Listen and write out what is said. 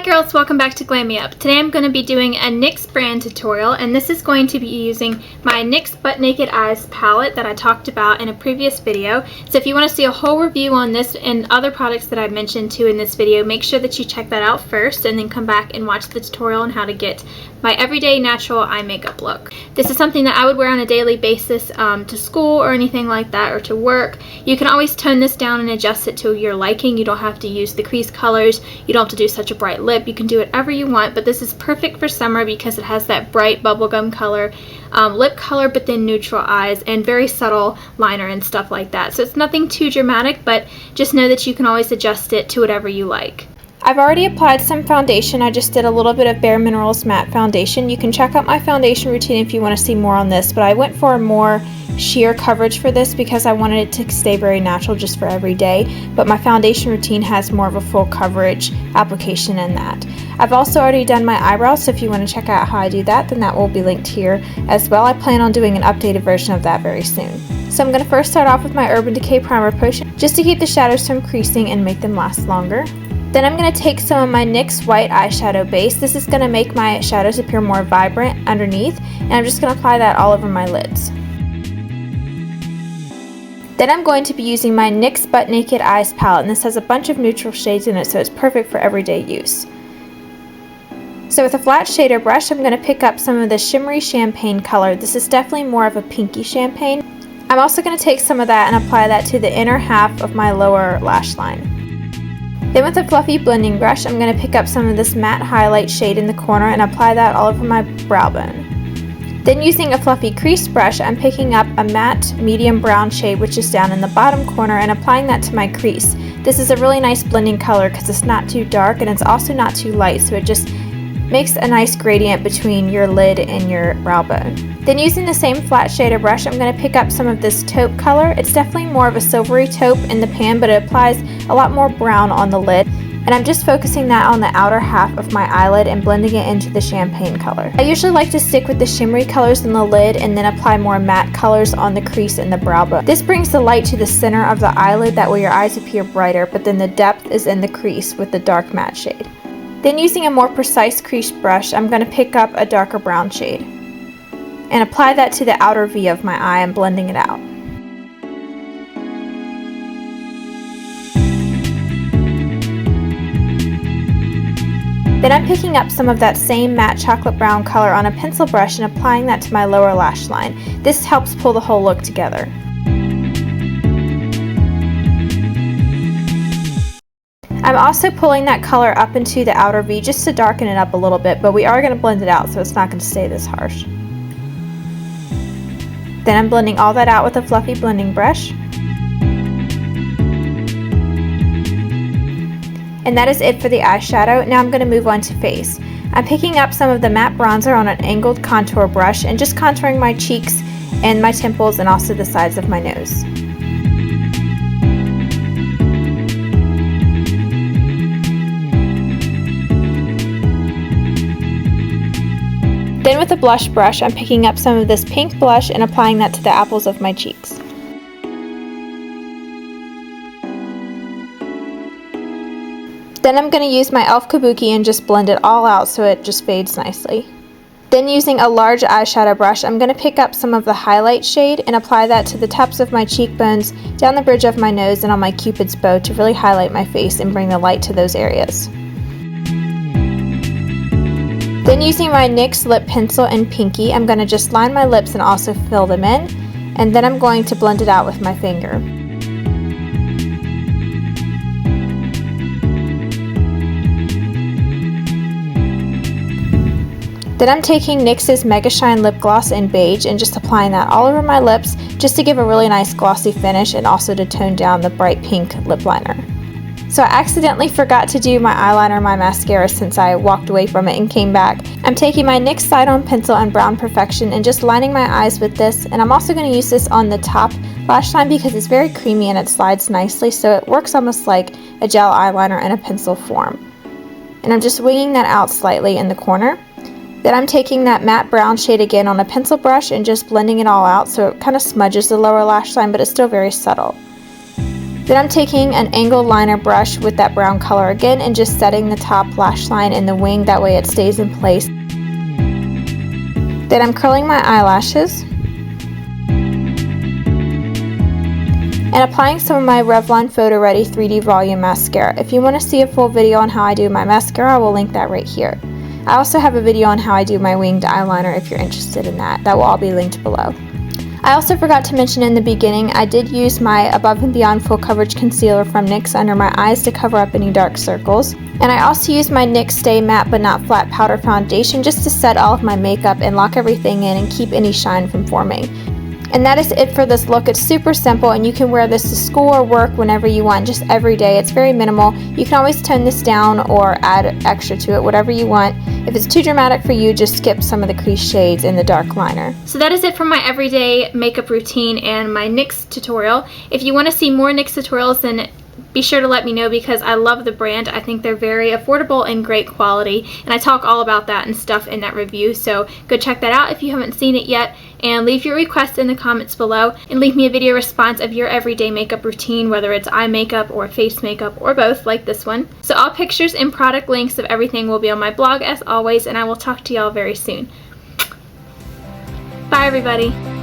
girls, welcome back to Glam-me-up. Today I'm going to be doing a NYX brand tutorial, and this is going to be using my NYX Butt Naked Eyes palette that I talked about in a previous video. So if you want to see a whole review on this and other products that I've mentioned too in this video, make sure that you check that out first and then come back and watch the tutorial on how to get my everyday natural eye makeup look. This is something that I would wear on a daily basis to school or anything like that, or to work. You can always tone this down and adjust it to your liking. You don't have to use the crease colors. You don't have to do such a bright lip. You can do whatever you want, but this is perfect for summer because it has that bright bubblegum color, lip color, but then neutral eyes and very subtle liner and stuff like that. So it's nothing too dramatic, but just know that you can always adjust it to whatever you like. I've already applied some foundation. I just did a little bit of Bare Minerals matte foundation. You can check out my foundation routine if you want to see more on this, but I went for a more sheer coverage for this because I wanted it to stay very natural just for every day, but my foundation routine has more of a full coverage application in that. I've also already done my eyebrows, so if you want to check out how I do that, then that will be linked here as well. I plan on doing an updated version of that very soon. So I'm going to first start off with my Urban Decay Primer Potion just to keep the shadows from creasing and make them last longer. Then I'm going to take some of my NYX white eyeshadow base. This is going to make my shadows appear more vibrant underneath, and I'm just going to apply that all over my lids. Then I'm going to be using my NYX Butt Naked Eyes palette, and this has a bunch of neutral shades in it, so it's perfect for everyday use. So with a flat shader brush, I'm going to pick up some of the shimmery champagne color. This is definitely more of a pinky champagne. I'm also going to take some of that and apply that to the inner half of my lower lash line. Then with a fluffy blending brush, I'm going to pick up some of this matte highlight shade in the corner and apply that all over my brow bone. Then using a fluffy crease brush, I'm picking up a matte medium brown shade, which is down in the bottom corner, and applying that to my crease. This is a really nice blending color because it's not too dark and it's also not too light, so it just makes a nice gradient between your lid and your brow bone. Then using the same flat shader brush, I'm going to pick up some of this taupe color. It's definitely more of a silvery taupe in the pan, but it applies a lot more brown on the lid. And I'm just focusing that on the outer half of my eyelid and blending it into the champagne color. I usually like to stick with the shimmery colors in the lid and then apply more matte colors on the crease and the brow bone. This brings the light to the center of the eyelid, that way your eyes appear brighter, but then the depth is in the crease with the dark matte shade. Then using a more precise crease brush, I'm going to pick up a darker brown shade and apply that to the outer V of my eye and blending it out. Then I'm picking up some of that same matte chocolate brown color on a pencil brush and applying that to my lower lash line. This helps pull the whole look together. I'm also pulling that color up into the outer V just to darken it up a little bit, but we are going to blend it out so it's not going to stay this harsh. Then I'm blending all that out with a fluffy blending brush. And that is it for the eyeshadow. Now I'm going to move on to face. I'm picking up some of the matte bronzer on an angled contour brush and just contouring my cheeks and my temples and also the sides of my nose. Then with a blush brush, I'm picking up some of this pink blush and applying that to the apples of my cheeks. Then I'm going to use my e.l.f. Kabuki and just blend it all out so it just fades nicely. Then using a large eyeshadow brush, I'm going to pick up some of the highlight shade and apply that to the tops of my cheekbones, down the bridge of my nose, and on my cupid's bow to really highlight my face and bring the light to those areas. Then using my NYX lip pencil in Pinky, I'm going to just line my lips and also fill them in, and then I'm going to blend it out with my finger. Then I'm taking NYX's Mega Shine Lip Gloss in Beige and just applying that all over my lips just to give a really nice glossy finish and also to tone down the bright pink lip liner. So I accidentally forgot to do my eyeliner and my mascara since I walked away from it and came back. I'm taking my NYX Side-On Pencil in Brown Perfection and just lining my eyes with this, and I'm also going to use this on the top lash line because it's very creamy and it slides nicely, so it works almost like a gel eyeliner in a pencil form. And I'm just winging that out slightly in the corner. Then I'm taking that matte brown shade again on a pencil brush and just blending it all out so it kind of smudges the lower lash line, but it's still very subtle. Then I'm taking an angled liner brush with that brown color again and just setting the top lash line in the wing, that way it stays in place. Then I'm curling my eyelashes and applying some of my Revlon Photo Ready 3D Volume Mascara. If you want to see a full video on how I do my mascara, I will link that right here. I also have a video on how I do my winged eyeliner if you're interested in that. That will all be linked below. I also forgot to mention in the beginning, I did use my Above and Beyond Full Coverage Concealer from NYX under my eyes to cover up any dark circles. And I also used my NYX Stay Matte But Not Flat Powder Foundation just to set all of my makeup and lock everything in and keep any shine from forming. And that is it for this look. It's super simple and you can wear this to school or work whenever you want, just every day. It's very minimal. You can always tone this down or add extra to it, whatever you want. If it's too dramatic for you, just skip some of the crease shades in the dark liner. So that is it for my everyday makeup routine and my NYX tutorial. If you want to see more NYX tutorials, then be sure to let me know because I love the brand. I think they're very affordable and great quality, and I talk all about that and stuff in that review, so go check that out if you haven't seen it yet, and leave your requests in the comments below and leave me a video response of your everyday makeup routine, whether it's eye makeup or face makeup or both like this one. So all pictures and product links of everything will be on my blog as always, and I will talk to y'all very soon. Bye everybody.